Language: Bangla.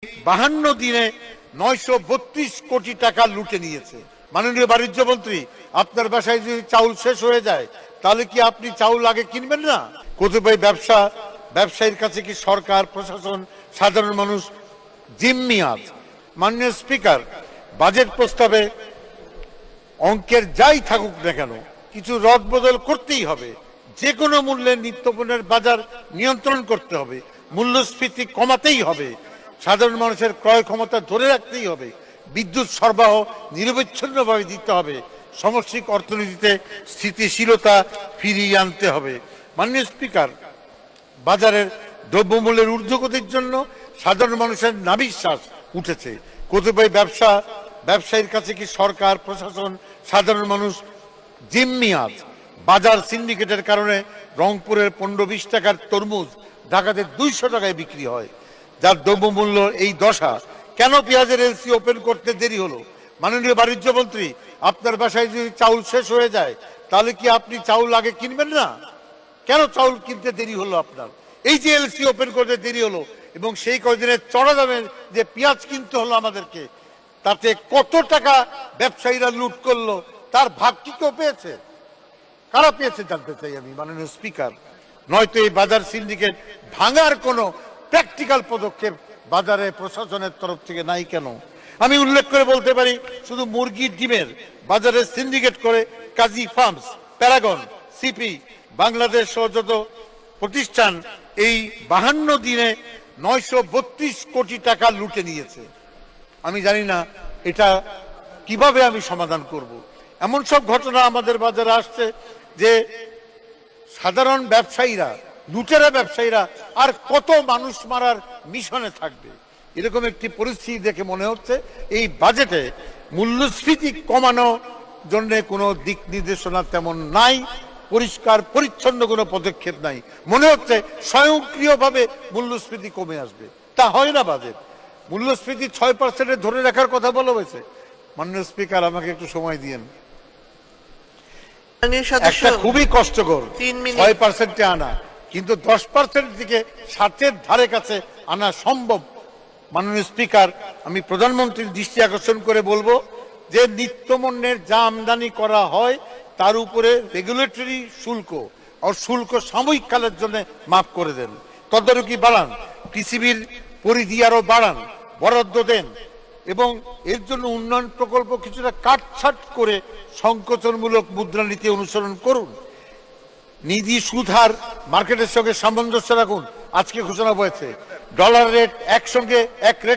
52 দিনে 932 কোটি টাকা লুটে নিয়েছে। মাননীয় বাণিজ্য মন্ত্রী, আপনার বাসায় যদি চাউল শেষ হয়ে যায় তাহলে কি আপনি চাউল আগে কিনবেন না? কতিপয় ব্যবসায়ীর কাছে কি সরকার, প্রশাসন, সাধারণ মানুষ জিম্মি আজ? মাননীয় স্পিকার, বাজেট প্রস্তাবে অঙ্কের যাই থাকুক না কেন কিছু রদবদল করতেই হবে। যে কোনো মূল্যে নিত্যপণ্যের বাজার নিয়ন্ত্রণ করতে হবে, মূল্যস্ফীতি কমাতেই হবে, সাধারণ মানুষের ক্রয় ক্ষমতা ধরে রাখতেই হবে, বিদ্যুৎ সরবরাহ নিরবচ্ছিন্নভাবে দিতে হবে, সামষ্টিক অর্থনীতিতে স্থিতিশীলতা ফিরিয়ে আনতে হবে। মাননীয় স্পিকার, বাজারের দ্রব্যমূল্যের ঊর্ধ্বগতির জন্য সাধারণ মানুষের নাভিশ্বাস উঠেছে। কতিপয় ব্যবসায়ীর কাছে কি সরকার, প্রশাসন, সাধারণ মানুষ জিম্মি আজ? বাজার সিন্ডিকেটের কারণে রংপুরের 15-20 টাকার তরমুজ ঢাকাতে 200 টাকায় বিক্রি হয়, যার দ্রব্যমূল্য এই দশা। কেন পেঁয়াজের এলসি ওপেন করতে দেরি হলো? মাননীয় বাণিজ্য মন্ত্রী, আপনার বাসায় যদি চাউল শেষ হয়ে যায় তাহলে কি আপনি চাউল আগে কিনবেন না? কেন চাউল কিনতে দেরি হলো আপনার? এই যে এলসি ওপেন করতে দেরি হলো এবং সেই কয়েকদিনের চড়া দামের যে পেঁয়াজ কিনতে হলো আমাদেরকে, তাতে কত টাকা ব্যবসায়ীরা লুট করলো তার ভাগ কি কেউ পেয়েছে? কারা পেয়েছে জানতে চাই আমি, মাননীয় স্পিকার। নয়তো এই বাজার সিন্ডিকেট ভাঙার কোনো প্র্যাকটিক্যাল পদক্ষেপ বাজারে প্রশাসনের তরফ থেকে নাই কেন? আমি উল্লেখ করে বলতে পারি, শুধু মুরগির ডিমের বাজারে সিন্ডিকেট করে কাজী ফার্মস, প্যারাগন, সিপি, বাংলাদেশ সহ যত প্রতিষ্ঠান এই 52 দিনে 932 কোটি টাকা লুটে নিয়েছে। আমি জানি না এটা কিভাবে আমি সমাধান করব। এমন সব ঘটনা আমাদের বাজারে আসছে যে সাধারণ ব্যবসায়ীরা, লুটেরা ব্যবসায়ীরা আর কত মানুষ মারার মিশনে থাকবে। এরকম একটি পরিস্থিতি দেখে মনে হচ্ছে এই বাজেটে মূল্যস্ফীতি কমানোর জন্য কোনো দিক নির্দেশনা তেমন নাই, পরিষ্কার পরিচ্ছন্ন কোনো পদক্ষেপ নাই। মনে হচ্ছে স্বয়ংক্রিয়ভাবে মূল্যস্ফীতি কমে আসবে। তা হয় না। বাজেট মূল্যস্ফীতি 6% ধরে রাখার কথা বলা হয়েছে। মাননীয় স্পিকার, আমাকে একটু সময় দিয়েন। একটা খুবই কষ্টকর 6% আনা, কিন্তু 10% দিকে 7-এর ধারে কাছে আনা সম্ভব। মাননীয় স্পিকার, আমি প্রধানমন্ত্রীর দৃষ্টি আকর্ষণ করে বলবো যে নিত্যপণ্যের যা আমদানি করা হয় তার উপরে রেগুলেটরি শুল্ক আর শুল্ক সাময়িক কালের জন্য মাফ করে দেন, তদারকি বাড়ান, পিসিবির পরিধি আরো বাড়ান, বরাদ্দ দেন এবং এর জন্য উন্নয়ন প্রকল্প কিছুটা কাটছাট করে সংকোচনমূলক মুদ্রানীতি অনুসরণ করুন। নিধি সুদ হার মার্কেটের সঙ্গে সামঞ্জস্য রাখুন। আজকে ঘোষণা হয়েছে ডলার রেট একসঙ্গে এক রেট